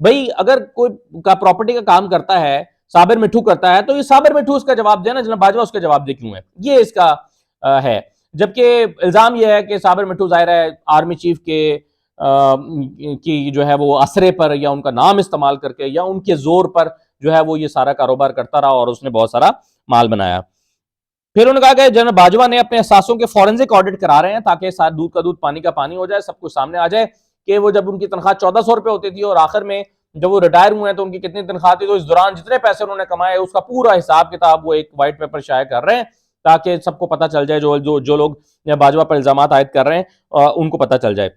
بھائی اگر کوئی کا پراپرٹی کا کام کرتا ہے صابر مٹھو کرتا ہے تو یہ صابر مٹھو اس کا جواب دے نا، جناب باجوہ اس کا جواب دے کیوں ہے؟ یہ اس کا ہے. جبکہ الزام یہ ہے کہ صابر مٹھو ظاہر ہے آرمی چیف کی جو ہے وہ اسرے پر یا ان کا نام استعمال کر کے یا ان کے زور پر جو ہے وہ یہ سارا کاروبار کرتا رہا اور اس نے بہت سارا مال بنایا. پھر انہوں نے کہا کہ جنرل باجوہ نے اپنے اثاثوں کے فورنزک آڈٹ کرا رہے ہیں تاکہ ساتھ دودھ کا دودھ پانی کا پانی ہو جائے، سب کچھ سامنے آ جائے کہ وہ جب ان کی تنخواہ 1400 روپے ہوتی تھی اور آخر میں جب وہ ریٹائر ہوئے ہیں تو ان کی کتنی تنخواہ تھی، تو اس دوران جتنے پیسے انہوں نے کمائے اس کا پورا حساب کتاب وہ ایک وائٹ پیپر شائع کر رہے ہیں تاکہ سب کو پتہ چل جائے، جو لوگ باجوہ پر الزامات عائد کر رہے ہیں ان کو پتہ چل جائے.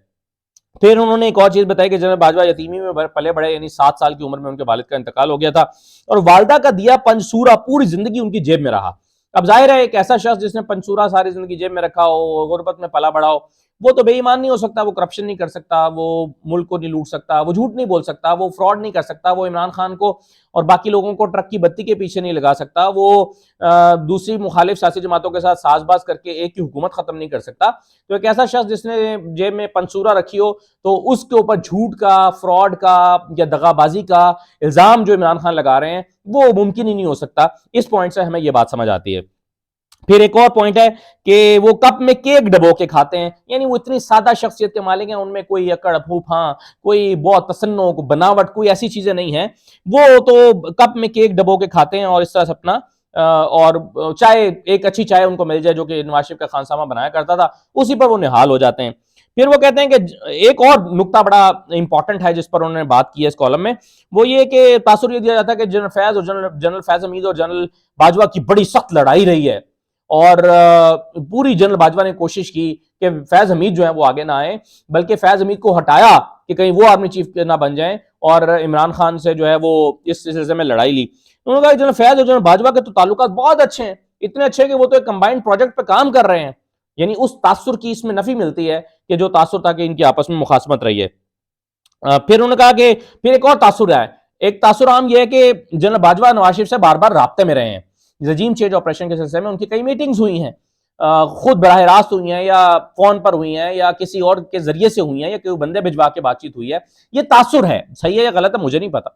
پھر انہوں نے ایک اور چیز بتائی کہ جنرل باجوہ یتیمی میں پلے بڑے، یعنی 7 سال کی عمر میں ان کے والد کا انتقال ہو گیا تھا اور والدہ کا دیا پنسورا پوری زندگی ان کی جیب میں رہا. اب ظاہر ہے ایک ایسا شخص جس نے پنسورا ساری زندگی جیب میں رکھا ہو، غربت میں پلا بڑا ہو، وہ تو بے ایمان نہیں ہو سکتا، وہ کرپشن نہیں کر سکتا، وہ ملک کو نہیں لوٹ سکتا، وہ جھوٹ نہیں بول سکتا، وہ فراڈ نہیں کر سکتا، وہ عمران خان کو اور باقی لوگوں کو ٹرک کی بتی کے پیچھے نہیں لگا سکتا، وہ دوسری مخالف سیاسی جماعتوں کے ساتھ ساز باز کر کے ایک کی حکومت ختم نہیں کر سکتا. تو ایک ایسا شخص جس نے جیب میں پنسورا رکھی ہو تو اس کے اوپر جھوٹ کا، فراڈ کا یا دغا بازی کا الزام جو عمران خان لگا رہے ہیں وہ ممکن ہی نہیں ہو سکتا. اس پوائنٹ سے ہمیں یہ بات سمجھ آتی ہے. پھر ایک اور پوائنٹ ہے کہ وہ کپ میں کیک ڈبو کے کھاتے ہیں، یعنی وہ اتنی سادہ شخصیت کے مالک ہیں، ان میں کوئی اکڑ پھوپھاں، کوئی بہت تصنع، کوئی بناوٹ، کوئی ایسی چیزیں نہیں ہیں. وہ تو کپ میں کیک ڈبو کے کھاتے ہیں اور اس طرح سے اپنا اور چائے، ایک اچھی چائے ان کو مل جائے جو کہ نواز شریف کا خانسامہ بنایا کرتا تھا، اسی پر وہ نہال ہو جاتے ہیں. پھر وہ کہتے ہیں کہ ایک اور نقطہ بڑا امپورٹنٹ ہے جس پر انہوں نے بات کی ہے اس کالم میں، وہ یہ کہ تاثر یہ دیا جاتا ہے کہ جنرل فیض اور جنرل فیض حمید اور جنرل باجوہ کی بڑی سخت لڑائی رہی ہے اور پوری جنرل باجوہ نے کوشش کی کہ فیض حمید جو ہیں وہ آگے نہ آئیں، بلکہ فیض حمید کو ہٹایا کہ کہیں وہ آرمی چیف نہ بن جائیں اور عمران خان سے جو ہے وہ اس سلسلے میں لڑائی لی. انہوں نے کہا کہ جنرل فیض اور جنرل باجوہ کے تو تعلقات بہت اچھے ہیں، اتنے اچھے کہ وہ تو ایک کمبائنڈ پروجیکٹ پہ کام کر رہے ہیں. یعنی اس تاثر کی اس میں نفی ملتی ہے کہ جو تاثر تھا کہ ان کی آپس میں مخاصمت رہی ہے. پھر انہوں نے کہا کہ پھر ایک اور تاثر ہے، ایک تاثر عام یہ ہے کہ جنرل باجوہ نواز شریف سے بار بار رابطے میں رہے ہیں. رجیم چینج آپریشن کے سلسلے میں ان کی کئی میٹنگز ہوئی ہیں، خود براہ راست ہوئی ہیں یا فون پر ہوئی ہیں یا کسی اور کے ذریعے سے ہوئی ہیں یا کوئی بندے بھجوا کے بات چیت ہوئی ہے. یہ تاثر ہے، صحیح ہے یا غلط ہے مجھے نہیں پتا،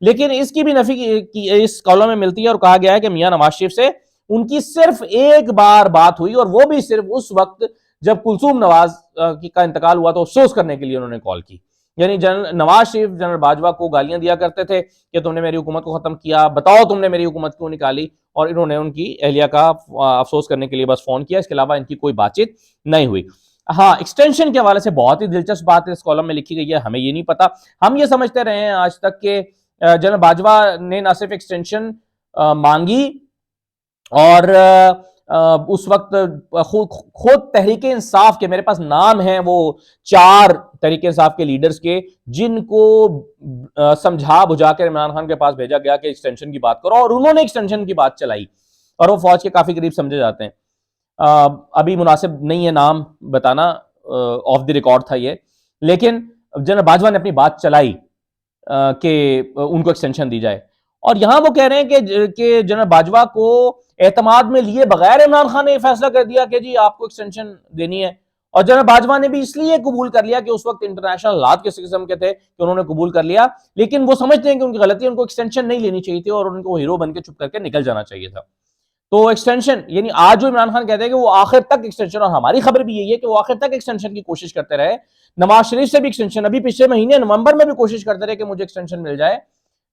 لیکن اس کی بھی نفی کی اس کالم میں ملتی ہے اور کہا گیا ہے کہ میاں نواز شریف سے ان کی صرف ایک بار بات ہوئی اور وہ بھی صرف اس وقت جب کلثوم نواز کا انتقال ہوا تو افسوس کرنے کے لیے انہوں نے کال کی. یعنی جنرل نواز شریف جنرل باجوہ کو گالیاں دیا کرتے تھے کہ تم نے میری حکومت کو ختم کیا، بتاؤ تم نے میری حکومت کیوں نکالی، اور انہوں نے ان کی اہلیہ کا افسوس کرنے کے لیے بس فون کیا، اس کے علاوہ ان کی کوئی بات چیت نہیں ہوئی. ہاں، ایکسٹینشن کے حوالے سے بہت ہی دلچسپ بات اس کالم میں لکھی گئی ہے، ہمیں یہ نہیں پتا، ہم یہ سمجھتے رہے ہیں آج تک کہ جنرل باجوہ نے نہ صرف ایکسٹینشن مانگی اور اس وقت خود تحریک انصاف کے، میرے پاس نام ہیں وہ 4 تحریک انصاف کے لیڈرز کے جن کو سمجھا بجھا کر عمران خان کے پاس بھیجا گیا کہ ایکسٹینشن کی بات کرو، اور انہوں نے ایکسٹینشن کی بات چلائی اور وہ فوج کے کافی قریب سمجھے جاتے ہیں. ابھی مناسب نہیں ہے نام بتانا، آف دی ریکارڈ تھا یہ، لیکن جنرل باجوہ نے اپنی بات چلائی کہ ان کو ایکسٹینشن دی جائے. اور یہاں وہ کہہ رہے ہیں کہ جنرل باجوہ کو اعتماد میں لیے بغیر عمران خان نے یہ فیصلہ کر دیا کہ جی آپ کو ایکسٹینشن دینی ہے، اور جنرل باجوہ نے بھی اس لیے قبول کر لیا کہ اس وقت انٹرنیشنل حالات کس قسم کے تھے کہ انہوں نے قبول کر لیا، لیکن وہ سمجھتے ہیں کہ ان کی غلطی، ان کو ایکسٹینشن نہیں لینی چاہیے تھی اور ان کو ہیرو بن کے چپ کر کے نکل جانا چاہیے تھا. تو ایکسٹینشن یعنی آج جو عمران خان کہتے ہیں کہ وہ آخر تک ایکسٹینشن، اور ہماری خبر بھی یہی ہے کہ وہ آخر تک ایکسٹینشن کی کوشش کرتے رہے. نواز شریف سے بھی ایکسٹینشن، ابھی پچھلے مہینے نومبر میں بھی کوشش کرتے رہے کہ مجھے ایکسٹینشن مل جائے،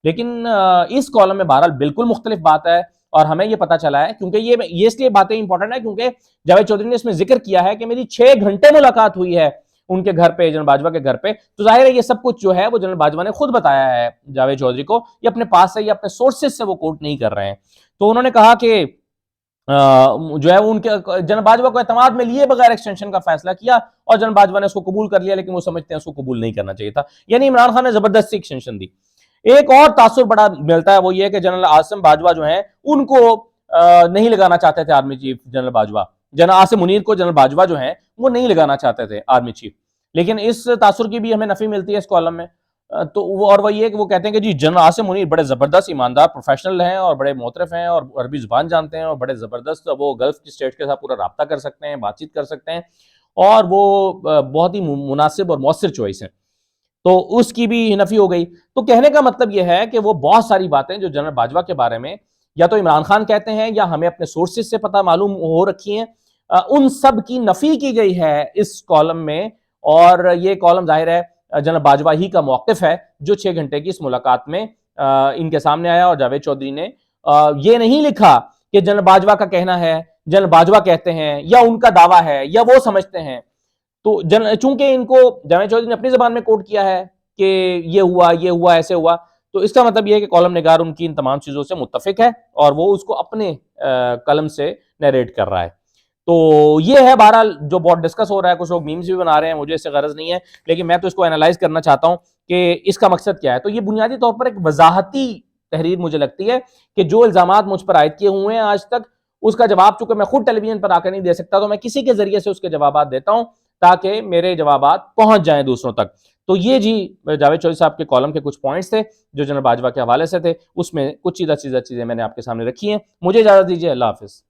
لیکن اس کالم میں بہرحال بالکل مختلف بات ہے. اور ہمیں یہ پتا چلا ہے، کیونکہ یہ اس لیے باتیں امپورٹنٹ ہیں کیونکہ جاوید چودھری نے اس میں ذکر کیا ہے کہ میری 6 گھنٹے ملاقات ہوئی ہے ان کے گھر پہ، جنرل باجوہ کے گھر پہ. تو ظاہر ہے یہ سب کچھ جو ہے وہ جنرل باجوہ نے خود بتایا ہے جاوید چودھری کو، یہ اپنے پاس سے یا اپنے سورسز سے وہ کوٹ نہیں کر رہے ہیں. تو انہوں نے کہا کہ جو ہے ان کے جنرل باجوہ کو اعتماد میں لیے بغیر ایکسٹینشن کا فیصلہ کیا اور جنرل باجوہ نے اس کو قبول کر لیا، لیکن وہ سمجھتے ہیں اس کو قبول نہیں کرنا چاہیے تھا. یعنی عمران خان نے زبردستی ایکسٹینشن دی. ایک اور تاثر بڑا ملتا ہے وہ یہ کہ جنرل عاصم باجوہ جو ہیں ان کو نہیں لگانا چاہتے تھے army chief general Bajwa, general Asim Munir کو جنرل باجوہ جو ہیں وہ نہیں لگانا چاہتے تھے آرمی چیف. لیکن اس تاثر کی بھی ہمیں نفی ملتی ہے اس کالم میں. تو وہ یہ کہ وہ کہتے ہیں کہ جی جنرل عاصم منیر بڑے زبردست ایماندار پروفیشنل ہیں اور بڑے محترف ہیں اور عربی زبان جانتے ہیں اور بڑے زبردست وہ گلف کی اسٹیٹ کے ساتھ پورا رابطہ کر سکتے ہیں، بات چیت کر سکتے ہیں، اور وہ بہت ہی مناسب اور مؤثر چوائس ہیں. تو اس کی بھی نفی ہو گئی. تو کہنے کا مطلب یہ ہے کہ وہ بہت ساری باتیں جو جنرل باجوہ کے بارے میں یا تو عمران خان کہتے ہیں یا ہمیں اپنے سورسز سے پتہ معلوم ہو رکھی ہیں, ان سب کی نفی کی گئی ہے اس کالم میں. اور یہ کالم ظاہر ہے جنرل باجوہ ہی کا موقف ہے جو 6 گھنٹے کی اس ملاقات میں ان کے سامنے آیا. اور جاوید چودھری نے یہ نہیں لکھا کہ جنرل باجوہ کا کہنا ہے, جنرل باجوہ کہتے ہیں, یا ان کا دعویٰ ہے, یا وہ سمجھتے ہیں. تو چونکہ ان کو جاوید چودھری نے اپنی زبان میں کوٹ کیا ہے کہ یہ ہوا ایسے ہوا, تو اس کا مطلب یہ ہے کہ کالم نگار ان کی ان تمام چیزوں سے متفق ہے اور وہ اس کو اپنے قلم سے نیریٹ کر رہا ہے. تو یہ ہے بہرحال جو بہت ڈسکس ہو رہا ہے. کچھ لوگ میمز بھی بنا رہے ہیں, مجھے اس سے غرض نہیں ہے, لیکن میں تو اس کو اینالائز کرنا چاہتا ہوں کہ اس کا مقصد کیا ہے. تو یہ بنیادی طور پر ایک وضاحتی تحریر مجھے لگتی ہے کہ جو الزامات مجھ پر عائد کیے ہوئے ہیں آج تک, اس کا جواب چونکہ میں خود ٹیلی ویژن پر آ کر نہیں دے سکتا, تو میں کسی کے ذریعے سے اس کے جوابات دیتا ہوں تاکہ میرے جوابات پہنچ جائیں دوسروں تک. تو یہ جی جاوید چودھری صاحب کے کالم کے کچھ پوائنٹس تھے جو جنرل باجوہ کے حوالے سے تھے, اس میں کچھ چیزیں میں نے آپ کے سامنے رکھی ہیں. مجھے اجازت دیجیے, اللہ حافظ.